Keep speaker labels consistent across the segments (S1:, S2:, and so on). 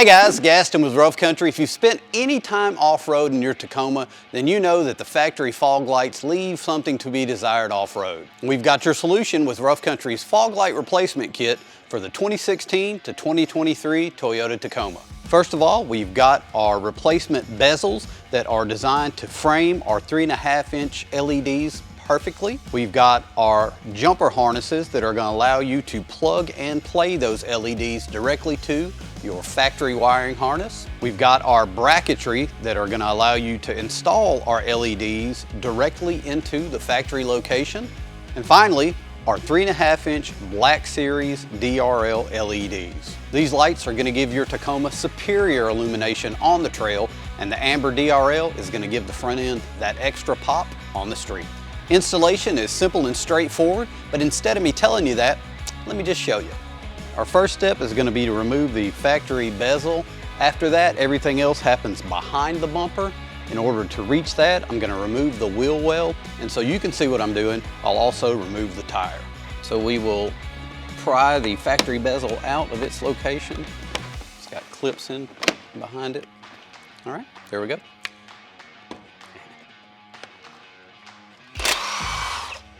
S1: Hey guys, Gaston with Rough Country. If you've spent any time off-road in your Tacoma, then you know that the factory fog lights leave something to be desired off-road. We've got your solution with Rough Country's fog light replacement kit for the 2016 to 2023 Toyota Tacoma. First of all, we've got our replacement bezels that are designed to frame our 3.5-inch LEDs perfectly. We've got our jumper harnesses that are going to allow you to plug and play those LEDs directly to your factory wiring harness. We've got our bracketry that are going to allow you to install our LEDs directly into the factory location. And finally, our 3.5-inch Black Series DRL LEDs. These lights are going to give your Tacoma superior illumination on the trail, and the amber DRL is going to give the front end that extra pop on the street. Installation is simple and straightforward, but instead of me telling you that, let me just show you. Our first step is going to be to remove the factory bezel. After that, everything else happens behind the bumper. In order to reach that, I'm going to remove the wheel well, and so you can see what I'm doing, I'll also remove the tire. So we will pry the factory bezel out of its location. It's got clips in behind it. All right, there we go.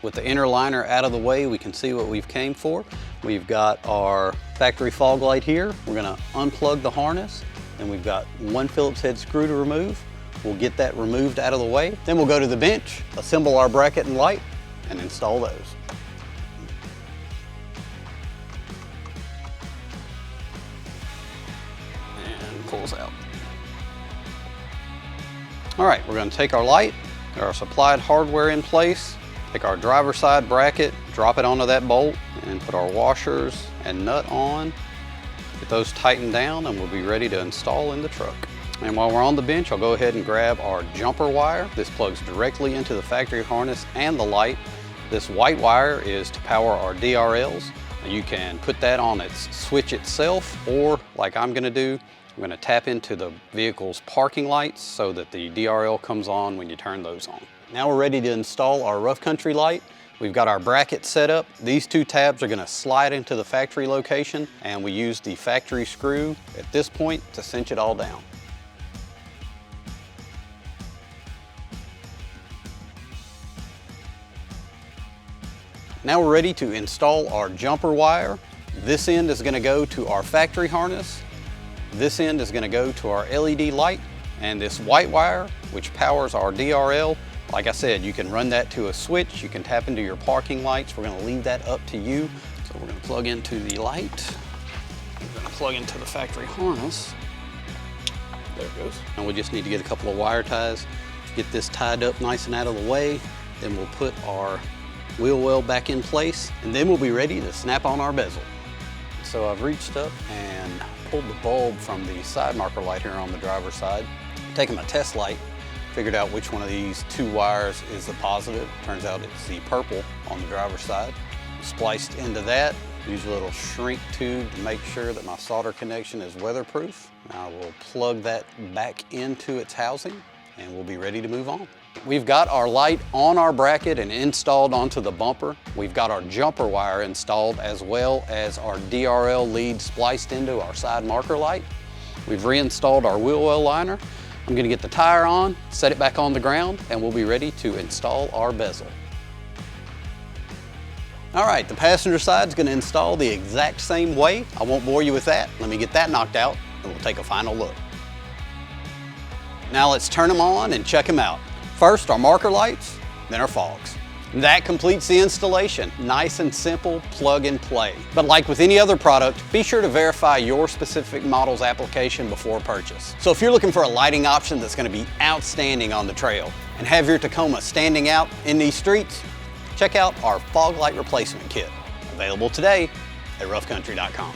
S1: With the inner liner out of the way, we can see what we've came for. We've got our factory fog light here. We're gonna unplug the harness, and we've got one Phillips head screw to remove. We'll get that removed out of the way. Then we'll go to the bench, assemble our bracket and light, and install those. And pulls out. All right, we're gonna take our light, our supplied hardware in place, take our driver's side bracket, drop it onto that bolt, and put our washers and nut on. Get those tightened down, and we'll be ready to install in the truck. And while we're on the bench, I'll go ahead and grab our jumper wire. This plugs directly into the factory harness and the light. This white wire is to power our DRLs. You can put that on its switch itself, or like I'm gonna do, I'm gonna tap into the vehicle's parking lights so that the DRL comes on when you turn those on. Now we're ready to install our Rough Country light. We've got our bracket set up. These two tabs are gonna slide into the factory location, and we use the factory screw at this point to cinch it all down. Now we're ready to install our jumper wire. This end is gonna go to our factory harness. This end is gonna go to our LED light, and this white wire, which powers our DRL, like I said, you can run that to a switch, you can tap into your parking lights. We're gonna leave that up to you. So we're gonna plug into the light. We're gonna plug into the factory harness. There it goes. And we just need to get a couple of wire ties, get this tied up nice and out of the way. Then we'll put our wheel well back in place, and then we'll be ready to snap on our bezel. So I've reached up and pulled the bulb from the side marker light here on the driver's side. Taking my test light, figured out which one of these two wires is the positive. Turns out it's the purple on the driver's side. Spliced into that, use a little shrink tube to make sure that my solder connection is weatherproof. Now we'll plug that back into its housing, and we'll be ready to move on. We've got our light on our bracket and installed onto the bumper. We've got our jumper wire installed, as well as our DRL lead spliced into our side marker light. We've reinstalled our wheel well liner. I'm gonna get the tire on, set it back on the ground, and we'll be ready to install our bezel. All right, the passenger side is gonna install the exact same way. I won't bore you with that. Let me get that knocked out, and we'll take a final look. Now let's turn them on and check them out. First, our marker lights, then our fogs. That completes the installation. Nice and simple, plug and play. But like with any other product, be sure to verify your specific model's application before purchase. So if you're looking for a lighting option that's gonna be outstanding on the trail and have your Tacoma standing out in these streets, check out our fog light replacement kit. Available today at roughcountry.com.